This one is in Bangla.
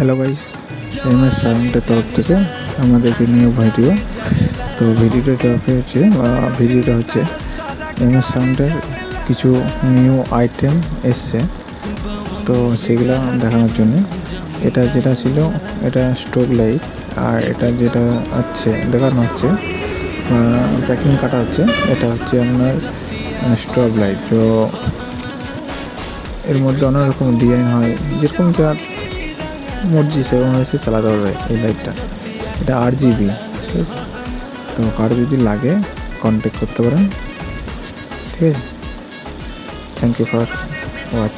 হ্যালো গাইস, এমএস সাউন্ডের তরফ থেকে আমাদেরকে নিউ ভিডিও। তো ভিডিওটা হচ্ছে এমএস সাউন্ডের কিছু নিউ আইটেম এসছে, তো সেগুলো দেখানোর জন্য। এটা যেটা ছিল এটা স্টোভ লাইট, আর এটা যেটা দেখানো হচ্ছে প্যাকিং কাটা হচ্ছে, এটা হচ্ছে আপনার স্টোভ লাইট। তো এর মধ্যে অনেক রকম ডিজাইন হয়, যেরকম যা মর্জি সেরকমভাবে সে চালাতে পারবে এই লাইটটা। এটা RGB, ঠিক আছে। তো কারো যদি লাগে কন্ট্যাক্ট করতে পারেন, ঠিক আছে। Thank you for watch.